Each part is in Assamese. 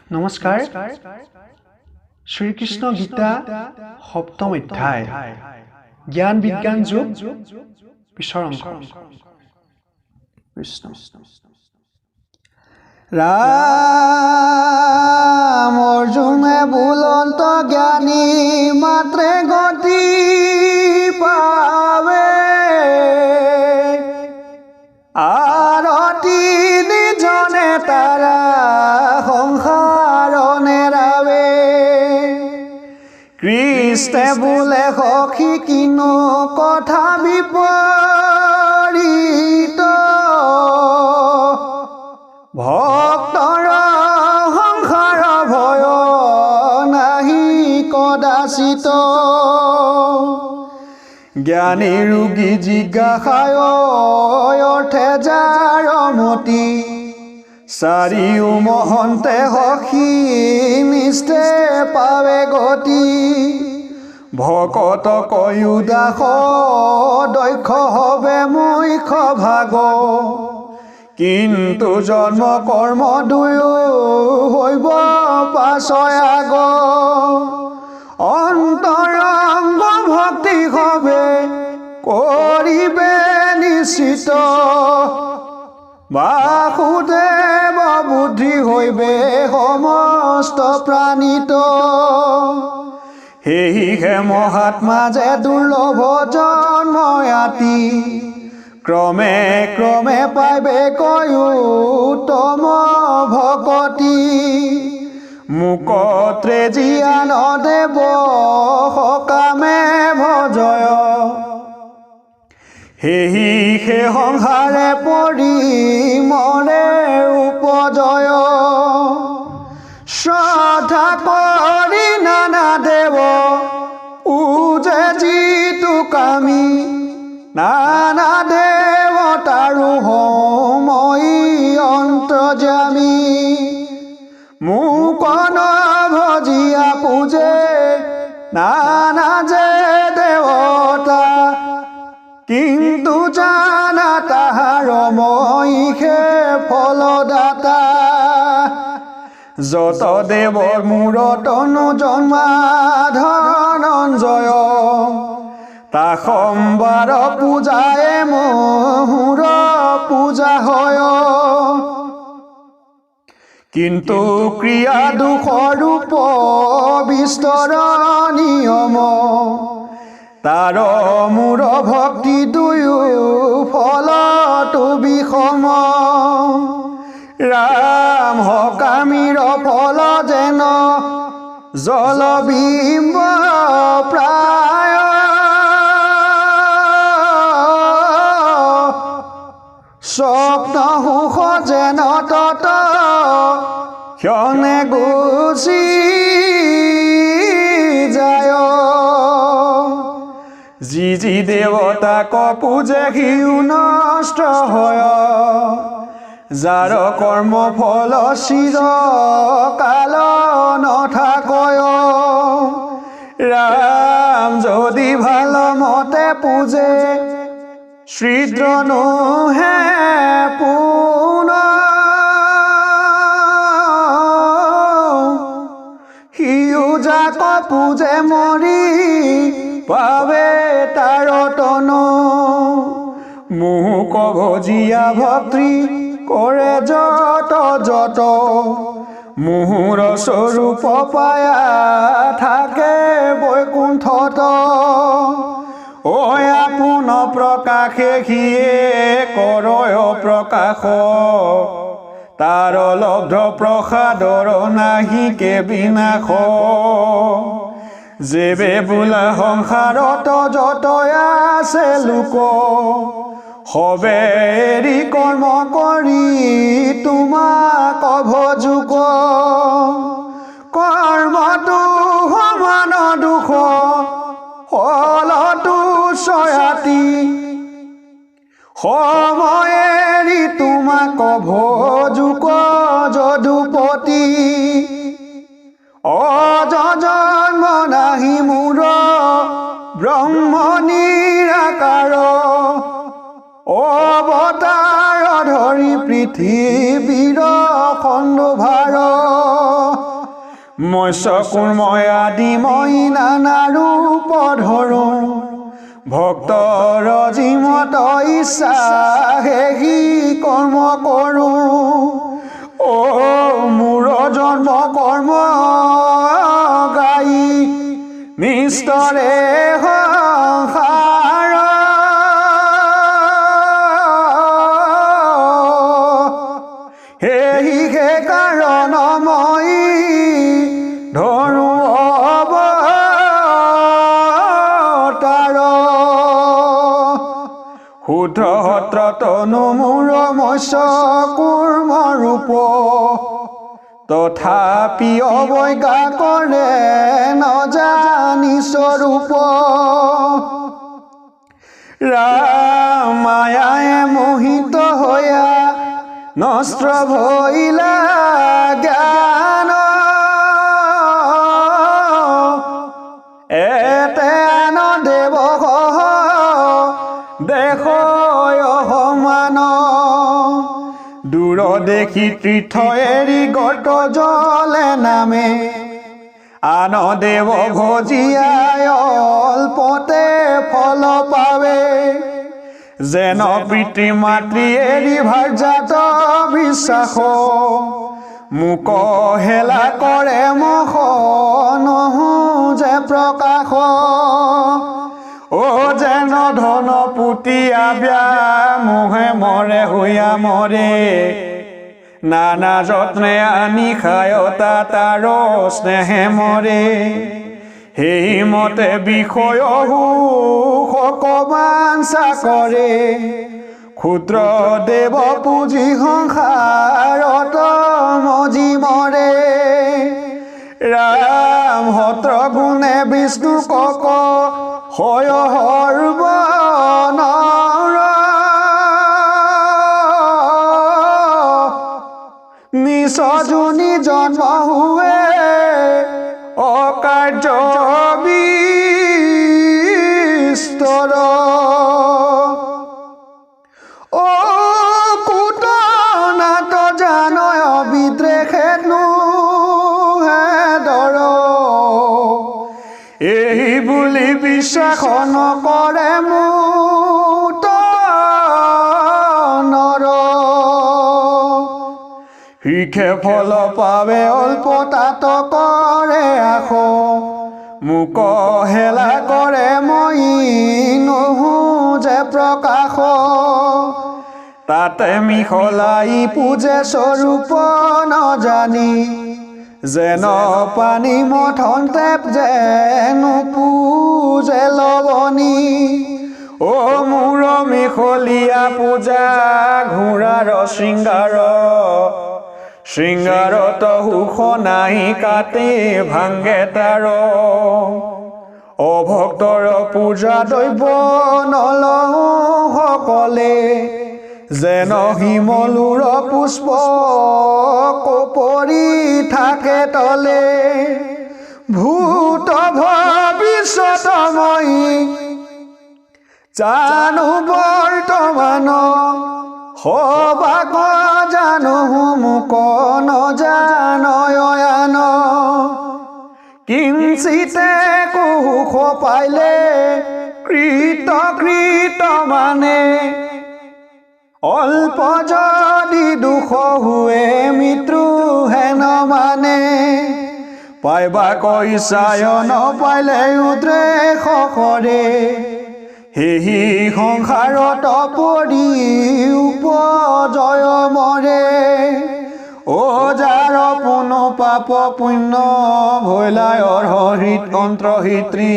নমস্কাৰ শ্ৰীকৃষ্ণ গীতা সপ্তম অধ্যায় জ্ঞান বিজ্ঞান যোগ পিছৰ অংশ কৃষ্ণ ৰাম অৰ্জুনে বুলন্ত জ্ঞানী মাত্ৰে গতি পাৱে আৰতি নিজনে তাৰা সংসাৰ নেৰাৱে কৃষ্ণে বোলে সখী কিনো কথা বিপৰীত ভক্তৰ সংসাৰ ভয় নাহি কদাচিত জ্ঞানী ৰোগী জিজ্ঞাসায় অৰ্থে যাৰ মতি চাৰিও মহন্তে সখী নিষ্ঠে পাৱে গতি ভকত কয়ো দাস দক্ষ হবে মুখ্য ভাগ কিন্তু জন্ম কৰ্ম দুয়ো হৈব পাছয় আগ অন্তৰংগ ভক্তি হবে কৰিবে নিশ্চিত বাসুদেৱ বুদ্ধি হৈবে সমস্ত প্ৰাণিত সেয়েহে মহাত্মা যে দুৰ্লভ জন্ম আতি ক্ৰমে ক্ৰমে পাইবে কয়ো তম ভকতি মুকত্ৰে জীয়ান দেৱ সকামে ভজয় সেয়েহে সংসাৰে পৰি মৰে উপজয় শ্ৰদ্ধা কৰি নানা দেৱ পূজে যিটো কামি নানা দেৱতাৰো সময় অন্তৰ্যামী মুকন ভজিয়া পূজে নানা যে দেৱতা কিন্তু জানা তাহাৰ মহিষে ফলদাতা যত দেৱৰ মূৰতনো জন্মা ধনঞ্জয় তা সম্বাৰ পূজায়ে মহুৰ পূজা হয় কিন্তু ক্ৰিয়া দুখৰূপ বিস্তৰ নিয়ম তাৰ মূৰ ভক্তি দুয়ো ফলতো বিষম ৰাম সকামীৰ ফল যেন জলবিম্ব প্ৰায় স্বপ্ন সুখ যেন তত ক্ষণে গুচি যায় যি যি দেৱতাক পূজে সিও নষ্ট হয় যাৰ কৰ্ম ফল চিৰ কাল নথাকয় ৰাম যদি ভাল মতে পূজে শ্ৰীদ্ৰনো হে পুন সিও যাক পূজে মৰি পাৱে তাৰ তনো মুক ভজিয়া ভক্তি কৰে যত যত মুহুৰ স্বৰূপ পায়া থাকে বৈকুণ্ঠত ঐ আপোন প্ৰকাশে সিয়ে কৰয় প্ৰকাশ তাৰ লব্ধ প্ৰসাদৰ নাহিকে বিনাশ যেবে বোলা সংসাৰত যত আছে লোক হবে এৰি কৰ্ম কৰি তোমাক ভজুক কৰ্মটো সমান দুখ ফলতো ছয়াতি সময় এৰি তোমাক ভজুক যদুপতি অজন্ম নাহি মূৰ ব্ৰহ্ম নিৰাকাৰ অৱতাৰ ধৰি পৃথিৱীৰ খণ্ডভাৰ মৎস্য কুৰ্ময় আদি মই নানা ৰূপ ধৰো ভক্তৰ যিমত ইচ্ছা সেই কৰ্ম কৰো ও মোৰ জন্ম কৰ্ম গাই নিস্তৰে সংসাৰ সেই কাৰণ মই ধৰো অৱতাৰ শুদ্ধ সত্ৰ তনু মোৰ মৎস্য কুৰ্ম ৰূপ তথাপি অৱজ্ঞা কৰে নজানি স্বৰূপ ৰামায়ায়ে মোহিত হৈয়া নষ্ট ভইলা জ্ঞান এতে আন দেৱ দেশ সমান দূৰ দেখি তীৰ্থ এৰি গত জলে নামে আন দেৱ ভজিয়াই অল্পতে ফল পাৱে যেন পিতৃ মাতৃ এৰি ভাৰ্যাত বিশ্বাস মোক হেলা কৰে মখ নহো যে প্ৰকাশ ও যেন ধন পুতিয়া ব্যা মোহে মৰে হৈয়া মৰে নানা যত্নে আনি খায়তা তাৰ স্নেহে মৰে সেই মতে বিষয় সকবাঞ্চা কৰে ক্ষুদ্ৰ দেৱ পুঁজি সংসাৰত মজি মৰে ৰাম সত্ৰ গুণে বিষ্ণু কক হয় সৰ্বনৰ নিচ জুনি জন্ম হুৱে অকাৰ্য বিস্তৰ ও কুট নাট জানয় বিদ্ৰেষেনো হেদৰ এই বুলি বিশ্বাস নকৰে মুত নৰ শিখে ফল পাৱে অল্প তাত কৰে আশ মোক হেলা কৰে মই নহো যে প্ৰকাশ তাতে মিহলাই পূজে স্বৰূপ নজানি যেন পানী মথন্তে যেনো পূজে লৱনি ও মোৰ মিহলীয়া পূজা ঘোঁৰাৰ শৃংগাৰত সুখ নাই কাটি ভাংগে তাৰ অভক্তৰ পূজা দ্ৰব্য নলওঁ সকলে যেন শিমলুৰ পুষ্প কপৰি থাকে তলে ভূত ভৱিষ্যত মই জানো বৰ্তমান সবাক জানো মোক নজানয়ন কিঞ্চিতে কুশ পাইলে কৃত মানে অল্প যদি দুখ হুৱে মৃত্যু হেন মানে পাইবা কৈছায় নপাইলে উদ্ৰেষ কৰে সেহি সংসাৰত পৰি উপজয় মৰে ও যাৰ পুন পাপ পুণ্য ভৈলাই অৰ্হৃত অন্তহিত্ৰী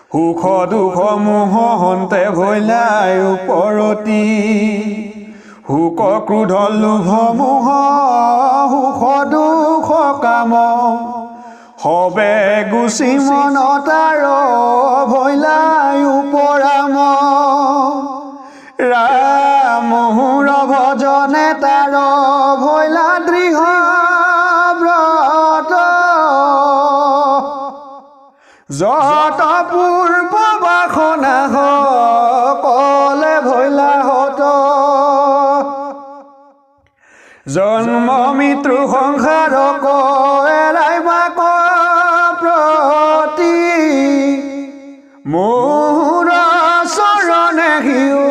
সুখ দুখ মোহ হন্তে ভৈলাই ওপৰতি সুখ ক্ৰোধ লোভ মোহ সুখ দুখ কাম সবে গুচি মন তাৰ ভৈলাই উপৰাম ৰামহুৰ ভজনে তাৰ ভৈলা দৃঢ় ব্ৰত যত পূৰ্ব বাসনা কলে ভৈলা হত জন্ম মৃত্যু সংসাৰক এৰাইবাক প্ৰতি মোৰ চৰণে হিও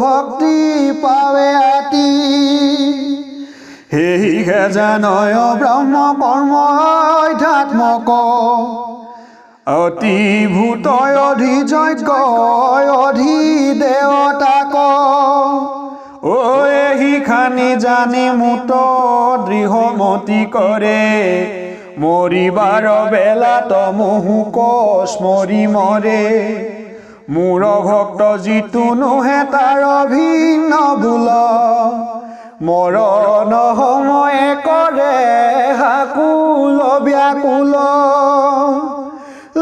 ভক্তি পাৱে আতি সেহিহে জানয় ব্ৰহ্ম কৰ্ম অধ্যাত্মক অতিভূতয় অধিযজ্ঞ অধিদেৱতাক এহি খানি জানি মুত দৃঢ়মতি কৰে মৰিবাৰ বেলাত মোহুক স্মৰি মৰে মোৰ ভক্ত যিটো নোহে তাৰ ভিন্ন বোল মৰণ সময়ে কৰে হাকুল ব্যাকুল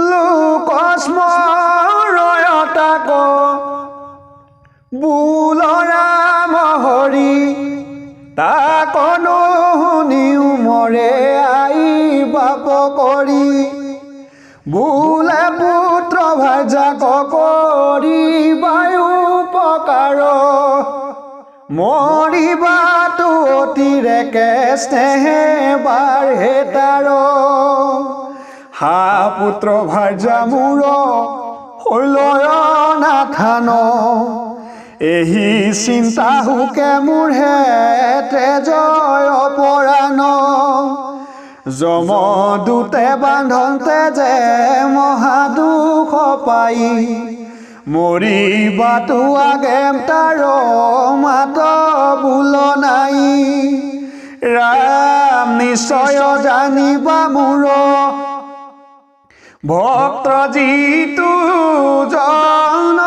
লোক স্মৰয়তাক বোল ৰাম হৰি তাক নুশুনিও মৰে আই বাপ কৰি বোলে পুত্ৰ ভাৰ্যাক কৰি বায়ু উপকাৰ মৰিবাতো অতিৰেকে স্নেহে বাঢ়ে তাৰ হা পুত্ৰ ভাৰ্যা মূৰ শৈলয় নাথান এহি চিন্তা হুকে মোৰহে তেজয় পৰাণ যমদূতে বান্ধন্তে যে মহাদুখ পাই মৰিবাতো আগে তাৰ মাত বোল নাই ৰাম নিশ্চয় জানিবা মোৰ ভক্ত যিটো জন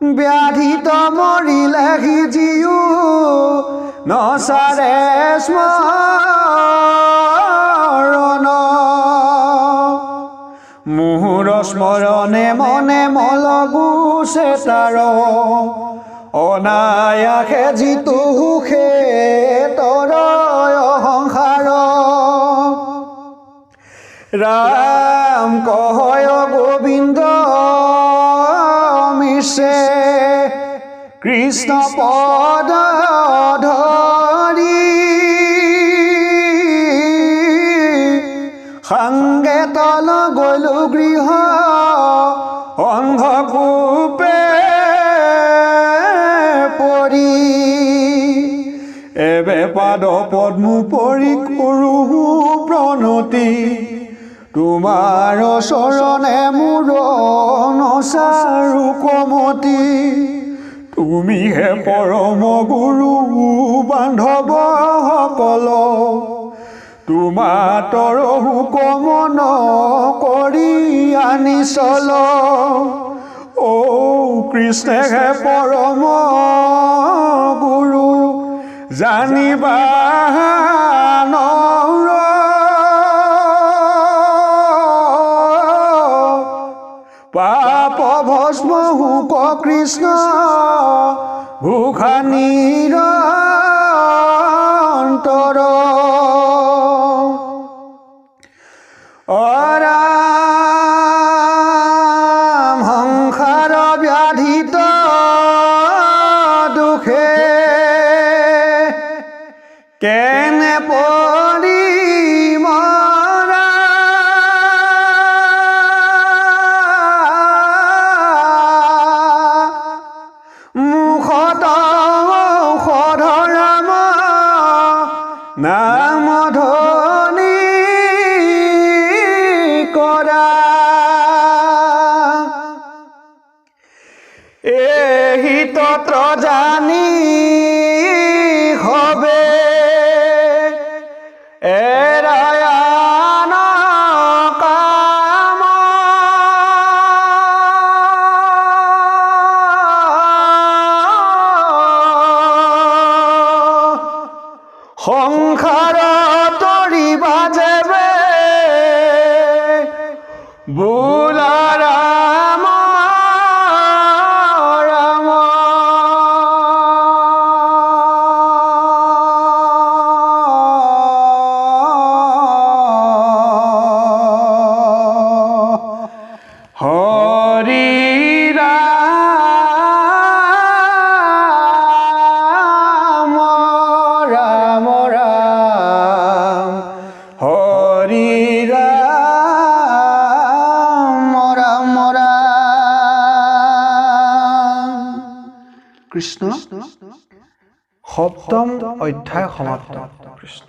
ব্যাধিত মৰিলে সিজিও নচাৰে স্মৰণ মুহুৰ স্মৰণে মনে মলগুছে তাৰ অনায়াসে যিটো সুখে তৰয় সংসাৰ ৰাম কহয় গোবিন্দ মিছে কৃষ্ণ পদ ধৰি সংগে তল গলো গৃহ অন্ধকূপে পৰি এবে পাদ পদ্ম পৰি কৰো প্ৰণতি তোমাৰ চৰণে মোৰ নচাৰো কমতি তুমিহে পৰম গুৰু বান্ধৱ সকল তোমাৰ হুকমন কৰি আনি চল কৃষ্ণহে পৰম গুৰু জানিবা নৰ পাপ ভস্ম হুক কৃষ্ণ ভূষা নিৰন্তৰ ৰাম সংসাৰ ব্যাধিত দুখে কেনে পৰি মৰা মুখত সধৰাম নাম ধ্বনি কৰা এহি তত্ৰ জানি হবে এৰায়ান কাম সংসাৰ তৰিবা যেবে বোলা ৰাম ৰাম হৰি ৰাম কৃষ্ণ সপ্তম অধ্যায় সমাপ্ত কৃষ্ণ